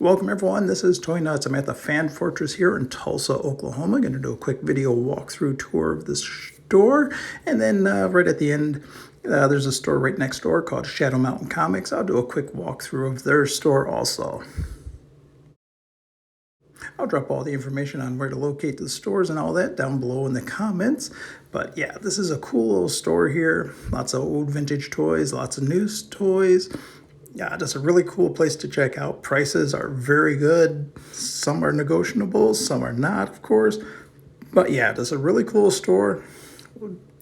Welcome everyone, this is Toy-Nutz. I'm at the Fan Fortress here in Tulsa, Oklahoma. I'm going to do a quick video walkthrough tour of this store. And then right at the end, there's a store right next door called Shadow Mountain Comics. I'll do a quick walkthrough of their store also. I'll drop all the information on where to locate the stores and all that down below in the comments. But yeah, this is a cool little store here. Lots of old vintage toys, lots of new toys. Yeah, just a really cool place to check out. Prices are very good. Some are negotiable, some are not, of course. But yeah, just a really cool store.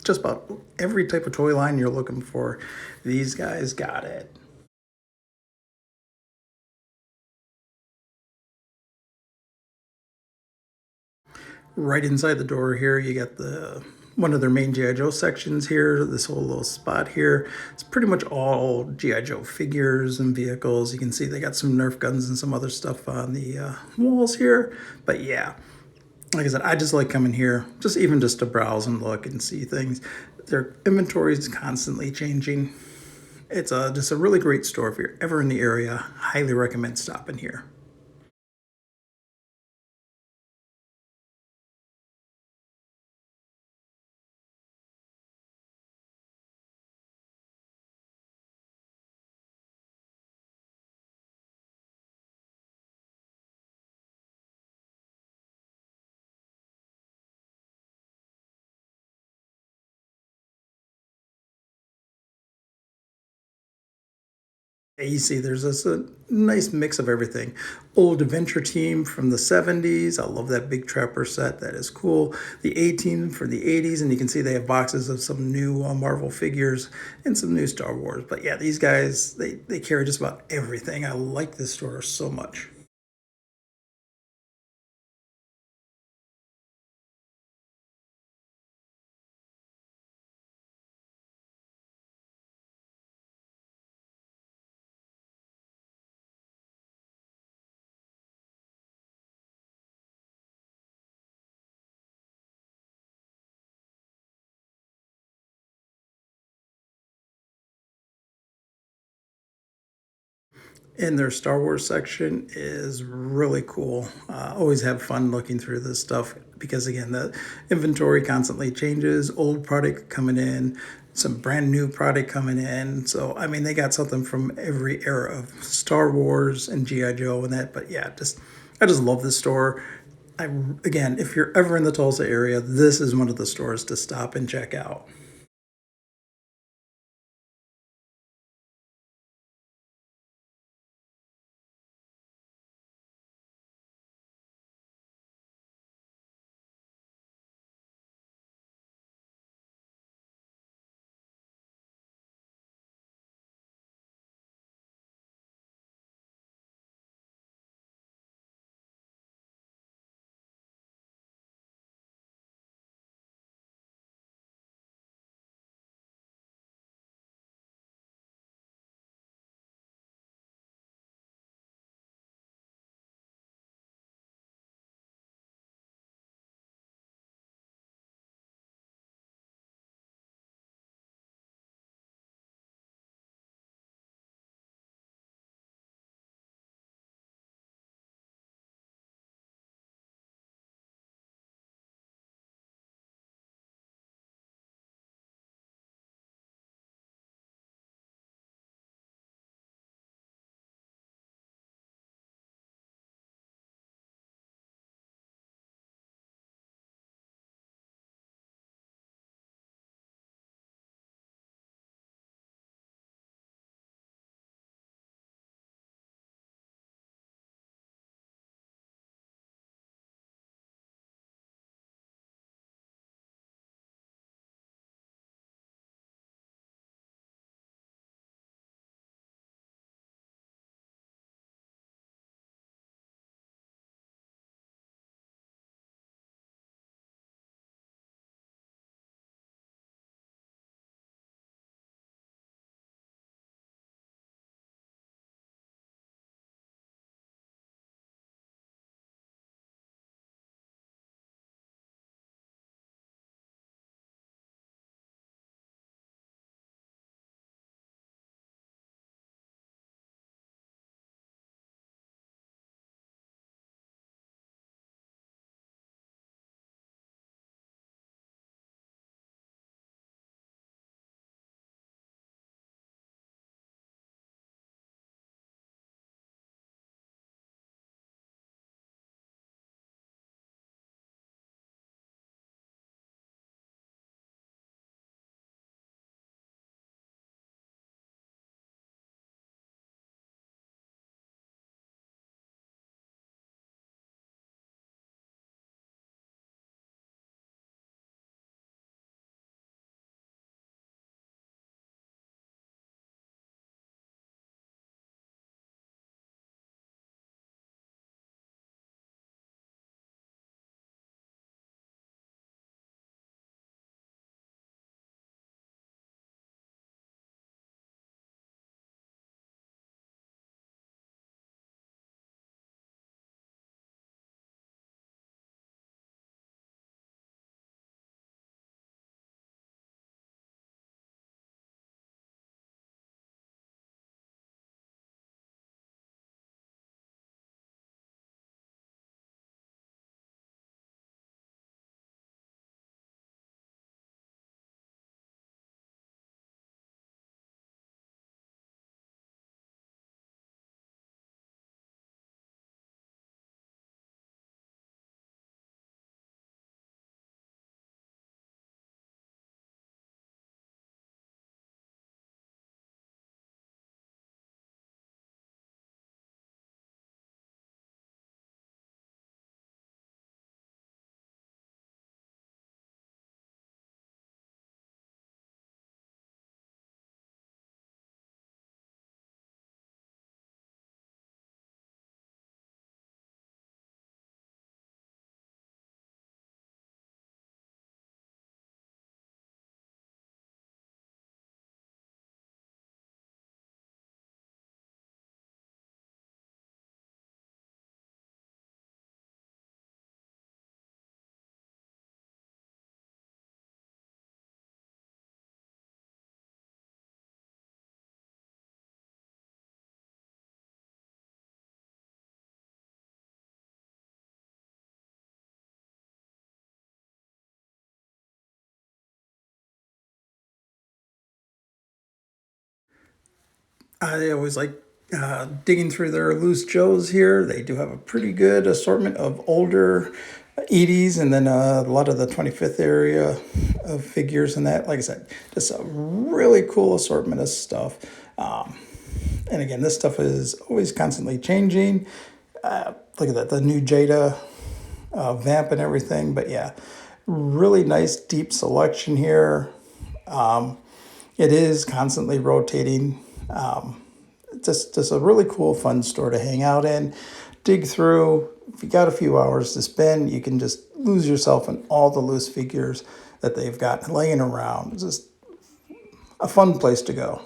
Just about every type of toy line you're looking for, these guys got it. Right inside the door here, you got the one of their main G.I. Joe sections here, this whole little spot here. It's pretty much all G.I. Joe figures and vehicles. You can see they got some Nerf guns and some other stuff on the walls here. But yeah, like I said, I just like coming here, just to browse and look and see things. Their inventory is constantly changing. It's just a really great store. If you're ever in the area, highly recommend stopping here. You see, there's this a nice mix of everything. Old adventure team from the 70s. I love that big Trapper set. That is cool. The A team for the 80s, and you can see they have boxes of some new Marvel figures and some new Star Wars. But yeah, these guys, they carry just about everything. I like this store so much. And their Star Wars section is really cool. Always have fun looking through this stuff because, again, the inventory constantly changes. Old product coming in, some brand new product coming in. So, I mean, they got something from every era of Star Wars and G.I. Joe and that. But yeah, I just love this store. Again, if you're ever in the Tulsa area, this is one of the stores to stop and check out. I always like digging through their loose joes here. They do have a pretty good assortment of older 80s and then a lot of the 25th area of figures and that. Like I said, just a really cool assortment of stuff. And again, this stuff is always constantly changing. Look at that, the new Jada vamp and everything. But yeah, really nice deep selection here. It is constantly rotating. Just a really cool, fun store to hang out in, dig through. If you got a few hours to spend, you can just lose yourself in all the loose figures that they've got laying around. It's just a fun place to go.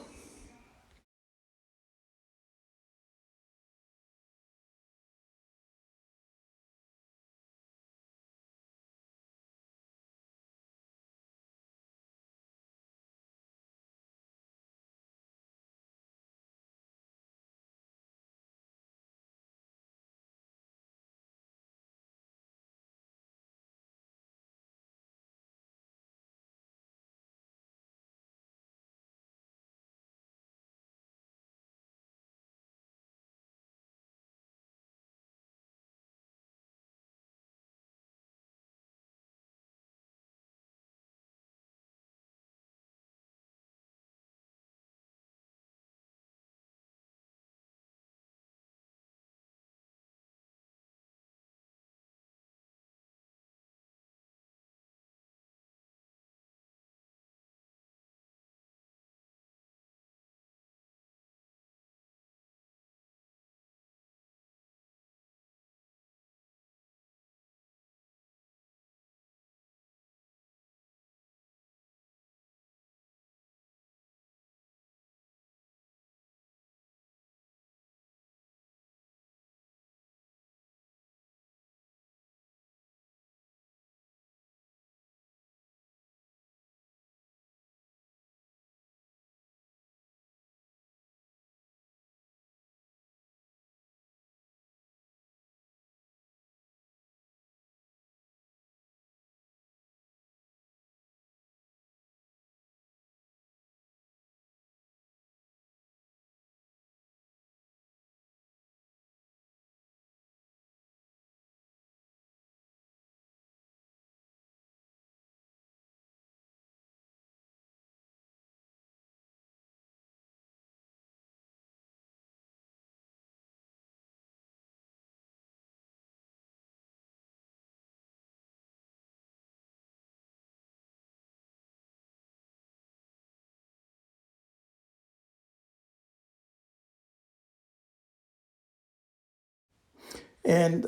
And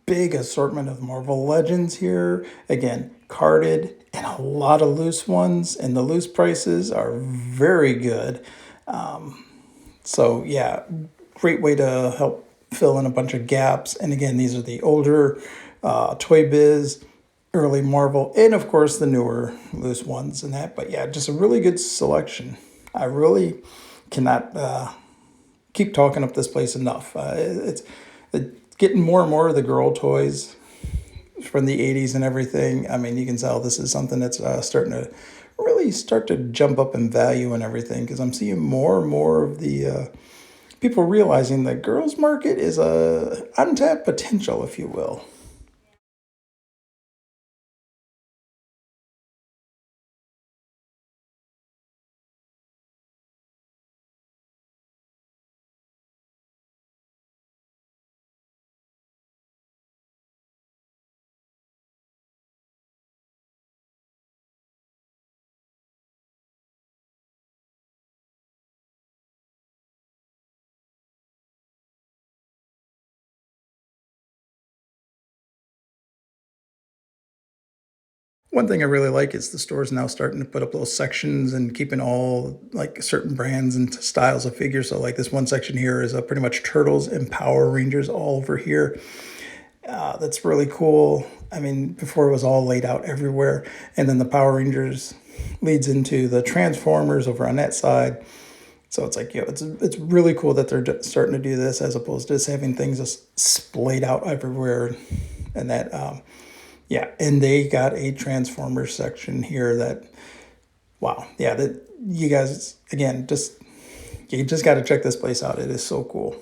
big assortment of Marvel Legends here. Again, carded and a lot of loose ones, and the loose prices are very good. So yeah, great way to help fill in a bunch of gaps. And again, these are the older Toy Biz, early Marvel, and of course the newer loose ones and that. But yeah, just a really good selection. I really cannot keep talking up this place enough. It's getting more and more of the girl toys from the 80s and everything. I mean, you can tell this is something that's starting to really start to jump up in value and everything because I'm seeing more and more of the people realizing that girls market is a untapped potential, if you will. One thing I really like is the store's now starting to put up little sections and keeping all like certain brands and styles of figures. So like this one section here is pretty much Turtles and Power Rangers all over here. That's really cool. I mean, before it was all laid out everywhere, and then the Power Rangers leads into the Transformers over on that side. So it's like, it's really cool that they're starting to do this as opposed to just having things just splayed out everywhere, and that, yeah. And they got a Transformers section here that, wow, yeah, that you guys again just You just got to check this place out. It is so cool.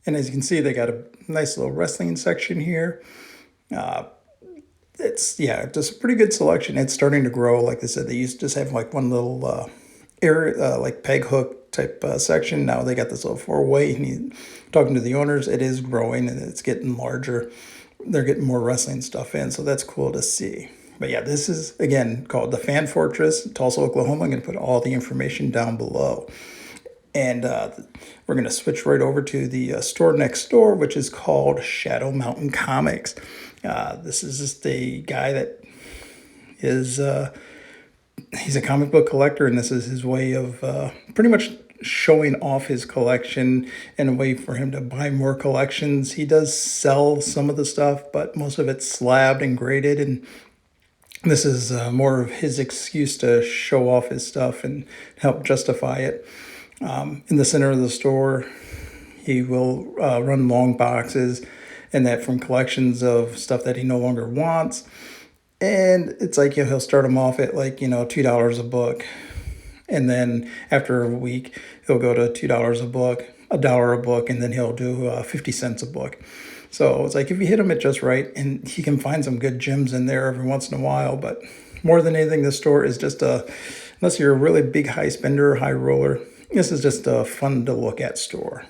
And as you can see, they got a nice little wrestling section here. Uh, it's, yeah, just a pretty good selection. It's starting to grow. Like I said, they used to just have like one little area, like peg hook type section. Now they got this little four-way. And talking to the owners, it is growing and it's getting larger. They're getting more wrestling stuff in, so that's cool to see. But yeah, this is again called the Fan Fortress, Tulsa, Oklahoma. I'm going to put all the information down below. And we're going to switch right over to the store next door, which is called Shadow Mountain Comics. This is just a guy that is he's a comic book collector, and this is his way of pretty much showing off his collection and a way for him to buy more collections. He does sell some of the stuff, but most of it's slabbed and graded, and this is more of his excuse to show off his stuff and help justify it. In the center of the store, he will run long boxes and that from collections of stuff that he no longer wants. And it's like, you know, he'll start them off at like, you know, $2 a book. And then after a week, he'll go to $2 a book, $1 a book, and then he'll do 50 cents a book. So it's like if you hit him at just right, and he can find some good gems in there every once in a while. But more than anything, this store is just unless you're a really big high spender, high roller, this is just a fun to look at store.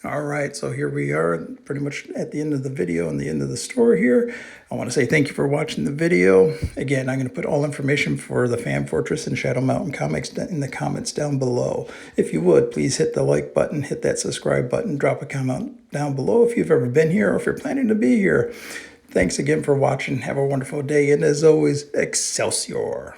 All right, so here we are pretty much at the end of the video and the end of the store here. I want to say thank you for watching the video. Again, I'm going to put all information for the Fan Fortress and Shadow Mountain comics in the comments down below. If you would, please hit the like button, hit that subscribe button, drop a comment down below if you've ever been here or if you're planning to be here. Thanks again for watching. Have a wonderful day, and as always, Excelsior!